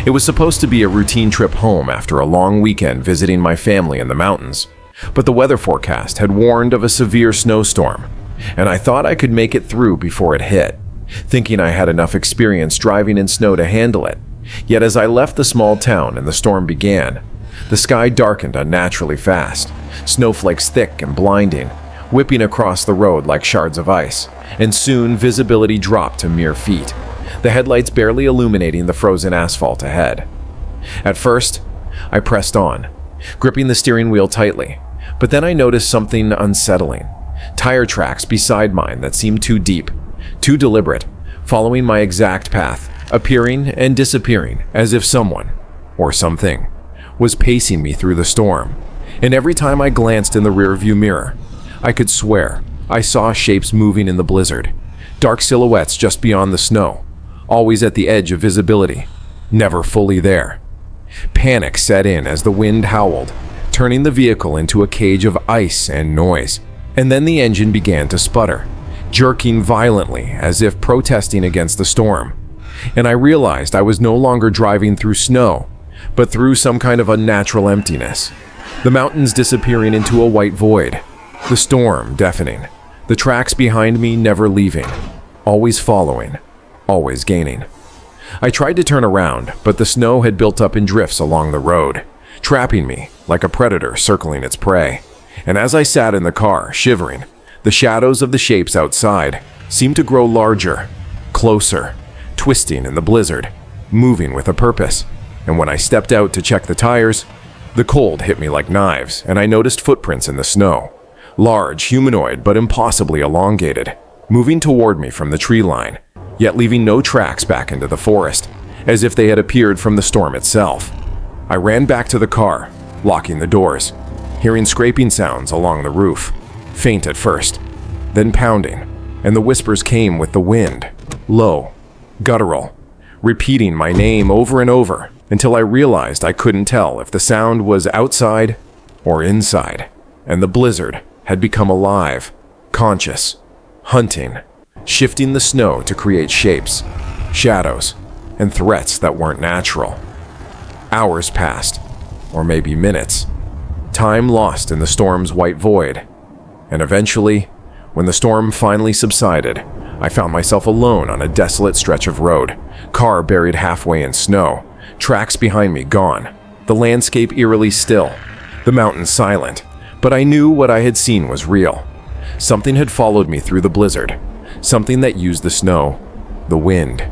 It was supposed to be a routine trip home after a long weekend visiting my family in the mountains, but the weather forecast had warned of a severe snowstorm, and I thought I could make it through before it hit, thinking I had enough experience driving in snow to handle it. Yet as I left the small town and the storm began, the sky darkened unnaturally fast, snowflakes thick and blinding, whipping across the road like shards of ice, and soon visibility dropped to mere feet, the headlights barely illuminating the frozen asphalt ahead. At first, I pressed on, gripping the steering wheel tightly, but then I noticed something unsettling. Tire tracks beside mine that seemed too deep, too deliberate, following my exact path, appearing and disappearing as if someone, or something, was pacing me through the storm. And every time I glanced in the rearview mirror, I could swear I saw shapes moving in the blizzard, dark silhouettes just beyond the snow, always at the edge of visibility, never fully there. Panic set in as the wind howled, turning the vehicle into a cage of ice and noise. And then the engine began to sputter, jerking violently as if protesting against the storm. And I realized I was no longer driving through snow, but through some kind of unnatural emptiness. The mountains disappearing into a white void, the storm deafening, the tracks behind me never leaving, always following, always gaining. I tried to turn around, but the snow had built up in drifts along the road, trapping me like a predator circling its prey. And as I sat in the car, shivering, the shadows of the shapes outside seemed to grow larger, closer, twisting in the blizzard, moving with a purpose. And when I stepped out to check the tires, the cold hit me like knives, and I noticed footprints in the snow, large, humanoid, but impossibly elongated, moving toward me from the tree line, yet leaving no tracks back into the forest, as if they had appeared from the storm itself. I ran back to the car, locking the doors, hearing scraping sounds along the roof, faint at first, then pounding, and the whispers came with the wind, low, guttural, repeating my name over and over until I realized I couldn't tell if the sound was outside or inside, and the blizzard had become alive, conscious, hunting, shifting the snow to create shapes, shadows, and threats that weren't natural. Hours passed, or maybe minutes, time lost in the storm's white void, and eventually, when the storm finally subsided, I found myself alone on a desolate stretch of road, car buried halfway in snow, tracks behind me gone, the landscape eerily still, the mountains silent, but I knew what I had seen was real. Something had followed me through the blizzard, something that used the snow, the wind,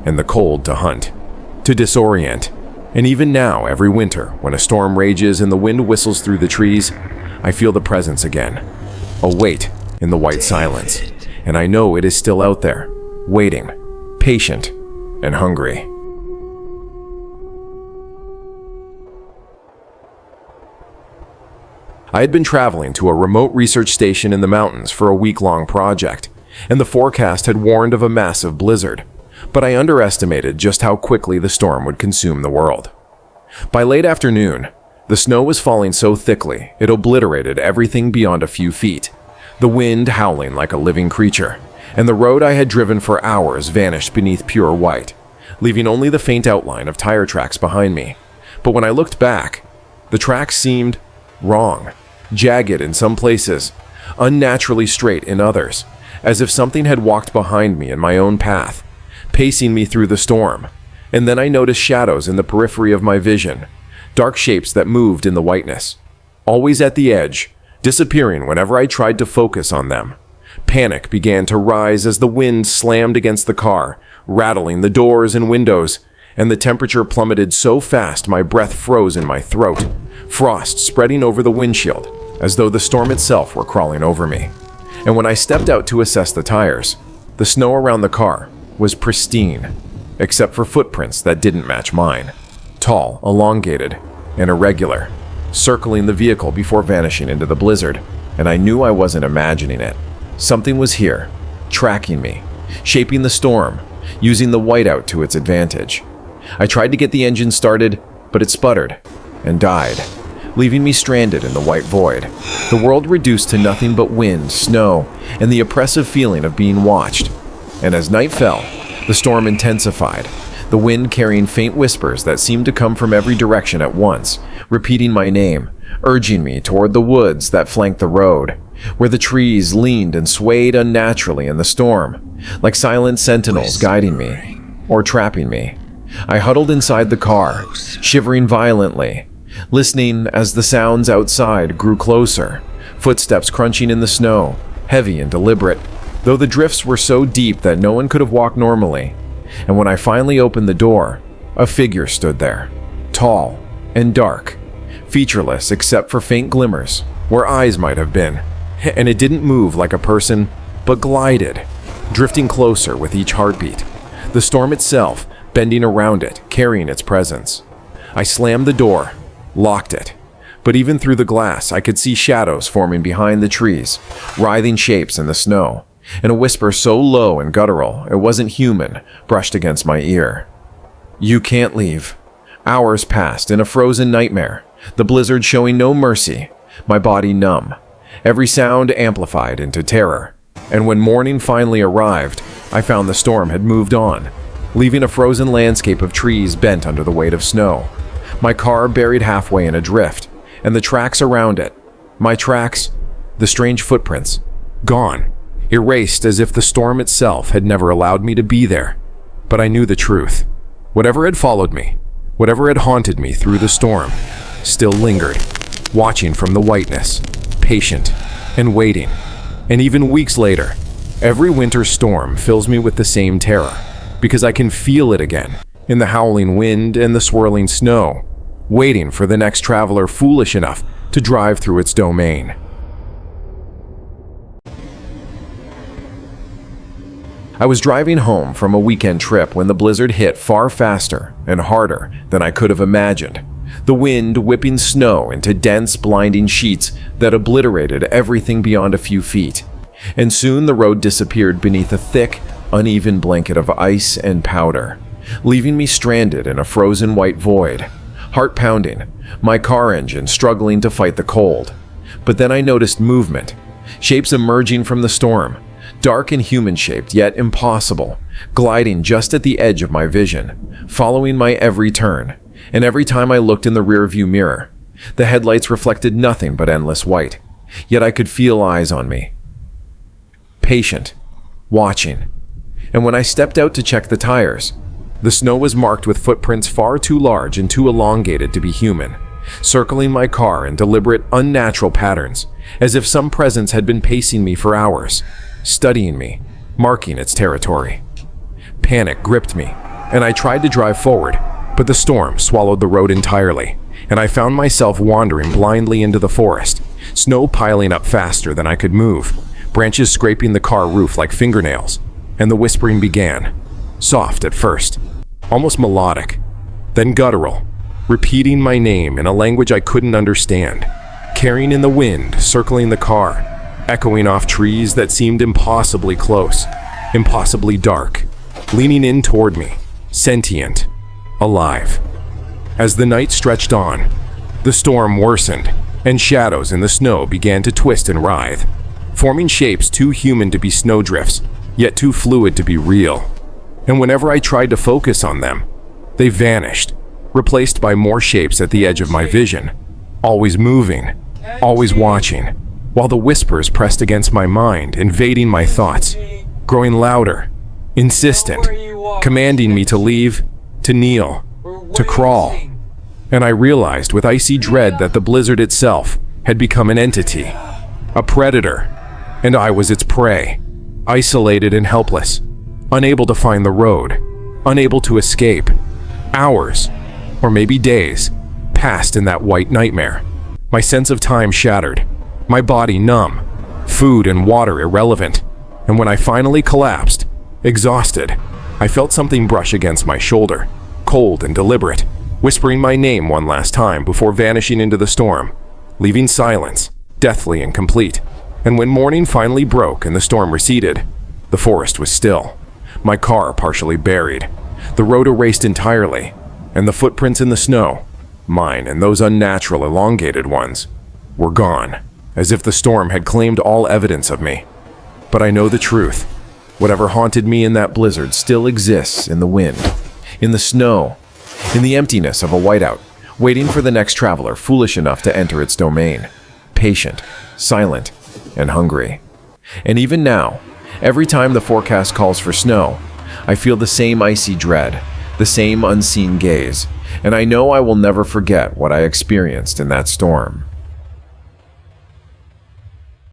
and the cold to hunt, to disorient. And even now, every winter, when a storm rages and the wind whistles through the trees, I feel the presence again, a weight in the white silence, and I know it is still out there, waiting, patient, and hungry. I had been traveling to a remote research station in the mountains for a week-long project, and the forecast had warned of a massive blizzard, but I underestimated just how quickly the storm would consume the world. By late afternoon, the snow was falling so thickly it obliterated everything beyond a few feet, the wind howling like a living creature, and the road I had driven for hours vanished beneath pure white, leaving only the faint outline of tire tracks behind me. But when I looked back, the tracks seemed wrong, jagged in some places, unnaturally straight in others, as if something had walked behind me in my own path, pacing me through the storm. And then I noticed shadows in the periphery of my vision, dark shapes that moved in the whiteness, always at the edge, disappearing whenever I tried to focus on them. Panic began to rise as the wind slammed against the car, rattling the doors and windows, and the temperature plummeted so fast my breath froze in my throat, frost spreading over the windshield, as though the storm itself were crawling over me. And when I stepped out to assess the tires, the snow around the car was pristine, except for footprints that didn't match mine, tall, elongated, and irregular, circling the vehicle before vanishing into the blizzard. And I knew I wasn't imagining it. Something was here, tracking me, shaping the storm, using the whiteout to its advantage. I tried to get the engine started, but it sputtered and died, leaving me stranded in the white void, the world reduced to nothing but wind, snow, and the oppressive feeling of being watched. And as night fell, the storm intensified, the wind carrying faint whispers that seemed to come from every direction at once, repeating my name, urging me toward the woods that flanked the road, where the trees leaned and swayed unnaturally in the storm, like silent sentinels guiding me or trapping me. I huddled inside the car, shivering violently, listening as the sounds outside grew closer, footsteps crunching in the snow, heavy and deliberate, though the drifts were so deep that no one could have walked normally. And when I finally opened the door, a figure stood there, tall and dark, featureless except for faint glimmers where eyes might have been. And it didn't move like a person, but glided, drifting closer with each heartbeat, the storm itself bending around it, carrying its presence. I slammed the door, locked it, but even through the glass I could see shadows forming behind the trees, writhing shapes in the snow, and a whisper so low and guttural it wasn't human brushed against my ear. "You can't leave." Hours passed in a frozen nightmare, the blizzard showing no mercy, my body numb, every sound amplified into terror. And when morning finally arrived, I found the storm had moved on, leaving a frozen landscape of trees bent under the weight of snow, my car buried halfway in a drift, and the tracks around it. My tracks, the strange footprints, gone, erased as if the storm itself had never allowed me to be there. But I knew the truth. Whatever had followed me, whatever had haunted me through the storm, still lingered, watching from the whiteness, patient and waiting. And even weeks later, every winter storm fills me with the same terror, because I can feel it again, in the howling wind and the swirling snow, waiting for the next traveler foolish enough to drive through its domain. I was driving home from a weekend trip when the blizzard hit far faster and harder than I could have imagined, the wind whipping snow into dense, blinding sheets that obliterated everything beyond a few feet. And soon the road disappeared beneath a thick, uneven blanket of ice and powder, leaving me stranded in a frozen white void, heart pounding, my car engine struggling to fight the cold. But then I noticed movement, shapes emerging from the storm, dark and human-shaped, yet impossible, gliding just at the edge of my vision, following my every turn. And every time I looked in the rearview mirror, the headlights reflected nothing but endless white, yet I could feel eyes on me, patient, watching. And when I stepped out to check the tires, the snow was marked with footprints far too large and too elongated to be human, circling my car in deliberate, unnatural patterns, as if some presence had been pacing me for hours, studying me, marking its territory. Panic gripped me, and I tried to drive forward, but the storm swallowed the road entirely, and I found myself wandering blindly into the forest, snow piling up faster than I could move, branches scraping the car roof like fingernails, and the whispering began, soft at first, almost melodic, then guttural, repeating my name in a language I couldn't understand, carrying in the wind, circling the car, echoing off trees that seemed impossibly close, impossibly dark, leaning in toward me, sentient, alive. As the night stretched on, the storm worsened, and shadows in the snow began to twist and writhe, forming shapes too human to be snowdrifts, yet too fluid to be real. And whenever I tried to focus on them, they vanished, replaced by more shapes at the edge of my vision, always moving, always watching, while the whispers pressed against my mind, invading my thoughts, growing louder, insistent, commanding me to leave, to kneel, to crawl. And I realized with icy dread that the blizzard itself had become an entity, a predator, and I was its prey, isolated and helpless, unable to find the road, unable to escape. Hours, or maybe days, passed in that white nightmare, my sense of time shattered, my body numb, food and water irrelevant, and when I finally collapsed, exhausted, I felt something brush against my shoulder, cold and deliberate, whispering my name one last time before vanishing into the storm, leaving silence, deathly and complete. And when morning finally broke and the storm receded, the forest was still, my car partially buried, the road erased entirely, and the footprints in the snow, mine and those unnatural elongated ones, were gone, as if the storm had claimed all evidence of me. But I know the truth. Whatever haunted me in that blizzard still exists in the wind, In the snow, in the emptiness of a whiteout, waiting for the next traveler foolish enough to enter its domain, patient, silent, and hungry. And even now, every time the forecast calls for snow, I feel the same icy dread, the same unseen gaze, and I know I will never forget what I experienced in that storm.